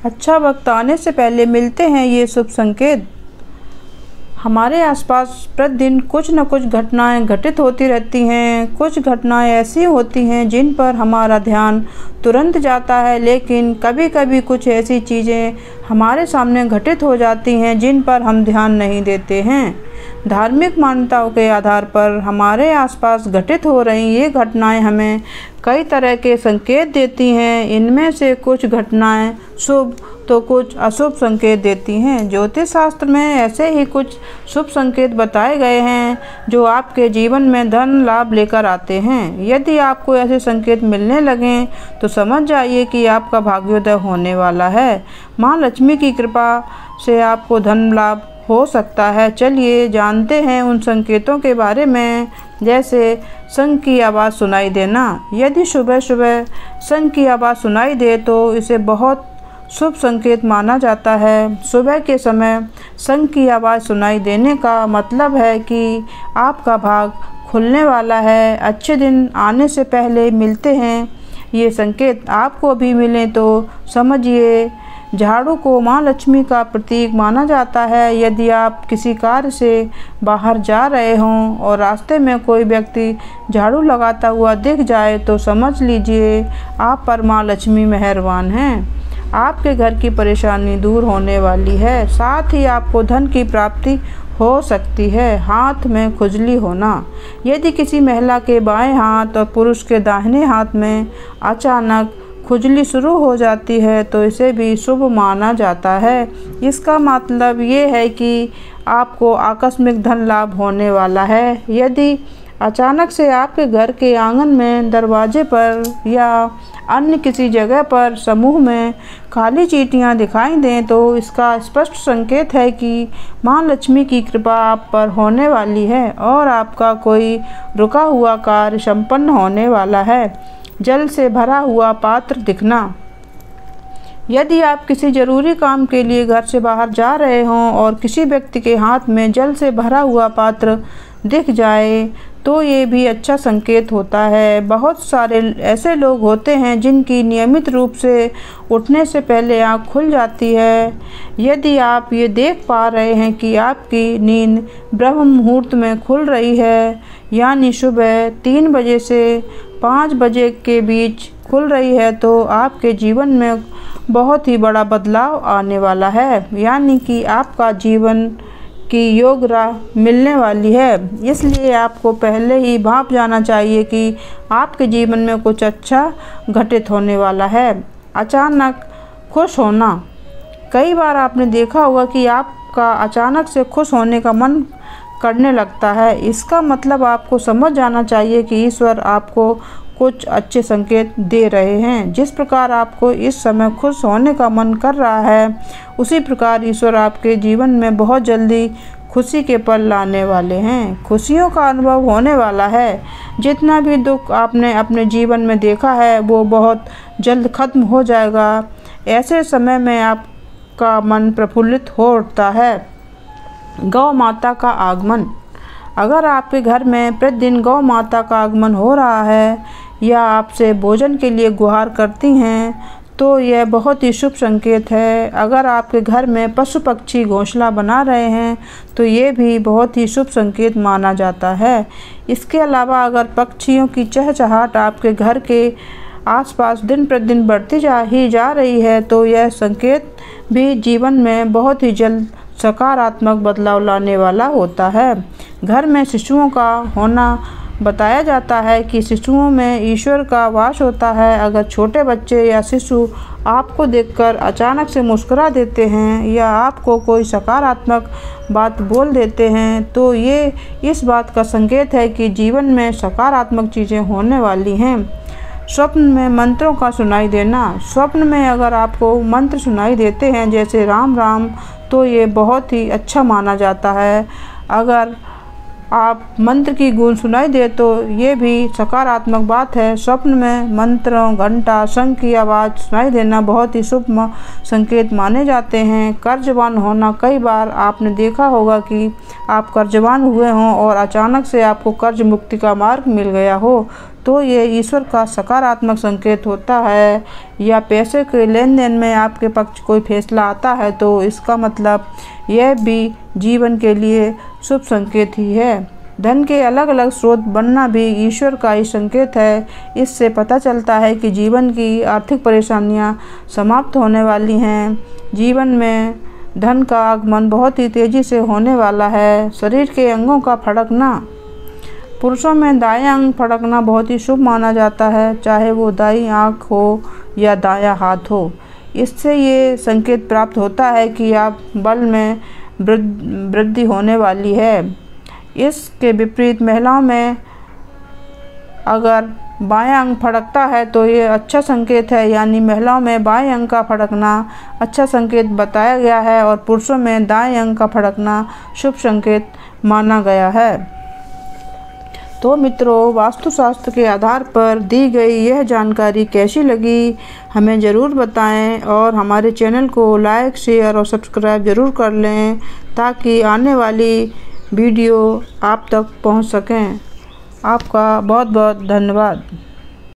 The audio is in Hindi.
अच्छा वक्त आने से पहले मिलते हैं ये शुभ संकेत। हमारे आसपास प्रतिदिन कुछ न कुछ घटनाएं घटित होती रहती हैं। कुछ घटनाएं ऐसी होती हैं जिन पर हमारा ध्यान तुरंत जाता है, लेकिन कभी कभी कुछ ऐसी चीज़ें हमारे सामने घटित हो जाती हैं जिन पर हम ध्यान नहीं देते हैं। धार्मिक मान्यताओं के आधार पर हमारे आसपास घटित हो रही ये घटनाएं हमें कई तरह के संकेत देती हैं। इनमें से कुछ घटनाएं शुभ तो कुछ अशुभ संकेत देती हैं। ज्योतिष शास्त्र में ऐसे ही कुछ शुभ संकेत बताए गए हैं जो आपके जीवन में धन लाभ लेकर आते हैं। यदि आपको ऐसे संकेत मिलने लगें तो समझ जाइए कि आपका भाग्योदय होने वाला है। माँ लक्ष्मी की कृपा से आपको धन लाभ हो सकता है। चलिए जानते हैं उन संकेतों के बारे में, जैसे शंख की आवाज़ सुनाई देना। यदि सुबह सुबह शंख की आवाज़ सुनाई दे तो इसे बहुत शुभ संकेत माना जाता है। सुबह के समय शंख की आवाज़ सुनाई देने का मतलब है कि आपका भाग खुलने वाला है। अच्छे दिन आने से पहले मिलते हैं ये संकेत। आपको भी मिले तो समझिए। झाड़ू को माँ लक्ष्मी का प्रतीक माना जाता है। यदि आप किसी कार्य से बाहर जा रहे हों और रास्ते में कोई व्यक्ति झाड़ू लगाता हुआ दिख जाए तो समझ लीजिए आप पर माँ लक्ष्मी मेहरबान हैं। आपके घर की परेशानी दूर होने वाली है। साथ ही आपको धन की प्राप्ति हो सकती है। हाथ में खुजली होना। यदि किसी महिला के बाएं हाथ और पुरुष के दाहिने हाथ में अचानक खुजली शुरू हो जाती है तो इसे भी शुभ माना जाता है। इसका मतलब ये है कि आपको आकस्मिक धन लाभ होने वाला है। यदि अचानक से आपके घर के आंगन में, दरवाजे पर या अन्य किसी जगह पर समूह में खाली चींटियां दिखाई दें तो इसका स्पष्ट संकेत है कि माँ लक्ष्मी की कृपा आप पर होने वाली है और आपका कोई रुका हुआ कार्य संपन्न होने वाला है। जल से भरा हुआ पात्र दिखना। यदि आप किसी जरूरी काम के लिए घर से बाहर जा रहे हों और किसी व्यक्ति के हाथ में जल से भरा हुआ पात्र दिख जाए तो ये भी अच्छा संकेत होता है। बहुत सारे ऐसे लोग होते हैं जिनकी नियमित रूप से उठने से पहले आँख खुल जाती है। यदि आप ये देख पा रहे हैं कि आपकी नींद ब्रह्म मुहूर्त में खुल रही है, यानी सुबह 3 बजे से 5 बजे के बीच खुल रही है, तो आपके जीवन में बहुत ही बड़ा बदलाव आने वाला है, यानी कि आपका जीवन की योग राह मिलने वाली है। इसलिए आपको पहले ही भाप जाना चाहिए कि आपके जीवन में कुछ अच्छा घटित होने वाला है। अचानक खुश होना। कई बार आपने देखा होगा कि आपका अचानक से खुश होने का मन करने लगता है। इसका मतलब आपको समझ जाना चाहिए कि ईश्वर आपको कुछ अच्छे संकेत दे रहे हैं। जिस प्रकार आपको इस समय खुश होने का मन कर रहा है, उसी प्रकार ईश्वर आपके जीवन में बहुत जल्दी खुशी के पल लाने वाले हैं। खुशियों का अनुभव होने वाला है। जितना भी दुख आपने अपने जीवन में देखा है वो बहुत जल्द खत्म हो जाएगा। ऐसे समय में आपका मन प्रफुल्लित हो उठता है। गौ माता का आगमन। अगर आपके घर में प्रतिदिन गौ माता का आगमन हो रहा है या आपसे भोजन के लिए गुहार करती हैं तो यह बहुत ही शुभ संकेत है। अगर आपके घर में पशु पक्षी घोंसला बना रहे हैं तो ये भी बहुत ही शुभ संकेत माना जाता है। इसके अलावा अगर पक्षियों की चहचहाट आपके घर के आसपास दिन प्रतिदिन बढ़ती जा रही है तो यह संकेत भी जीवन में बहुत ही जल्द सकारात्मक बदलाव लाने वाला होता है। घर में शिशुओं का होना। बताया जाता है कि शिशुओं में ईश्वर का वास होता है। अगर छोटे बच्चे या शिशु आपको देखकर अचानक से मुस्कुरा देते हैं या आपको कोई सकारात्मक बात बोल देते हैं तो ये इस बात का संकेत है कि जीवन में सकारात्मक चीज़ें होने वाली हैं। स्वप्न में मंत्रों का सुनाई देना। स्वप्न में अगर आपको मंत्र सुनाई देते हैं जैसे राम राम तो ये बहुत ही अच्छा माना जाता है। अगर आप मंत्र की गूंज सुनाई दे तो ये भी सकारात्मक बात है। स्वप्न में मंत्रों, घंटा, शंख की आवाज़ सुनाई देना बहुत ही शुभ संकेत माने जाते हैं। कर्जवान होना, कई बार आपने देखा होगा कि आप कर्जवान हुए हों और अचानक से आपको कर्ज मुक्ति का मार्ग मिल गया हो, तो ये ईश्वर का सकारात्मक संकेत होता है। या पैसे के लेन देन में आपके पक्ष कोई फैसला आता है तो इसका मतलब यह भी जीवन के लिए शुभ संकेत ही है। धन के अलग अलग स्रोत बनना भी ईश्वर का ही संकेत है। इससे पता चलता है कि जीवन की आर्थिक परेशानियां समाप्त होने वाली हैं। जीवन में धन का आगमन बहुत ही तेज़ी से होने वाला है। शरीर के अंगों का फड़कना, पुरुषों में दायां अंग फड़कना बहुत ही शुभ माना जाता है, चाहे वो दाईं आँख हो या दायां हाथ हो। इससे ये संकेत प्राप्त होता है कि आप बल में वृद्धि होने वाली है। इसके विपरीत महिलाओं में अगर बायां अंग फड़कता है तो ये अच्छा संकेत है, यानी महिलाओं में बाएं अंग का फड़कना अच्छा संकेत बताया गया है और पुरुषों में दाएं अंग का फड़कना शुभ संकेत माना गया है। तो मित्रों, वास्तुशास्त्र के आधार पर दी गई यह जानकारी कैसी लगी हमें ज़रूर बताएं और हमारे चैनल को लाइक, शेयर और सब्सक्राइब ज़रूर कर लें ताकि आने वाली वीडियो आप तक पहुंच सकें। आपका बहुत बहुत धन्यवाद।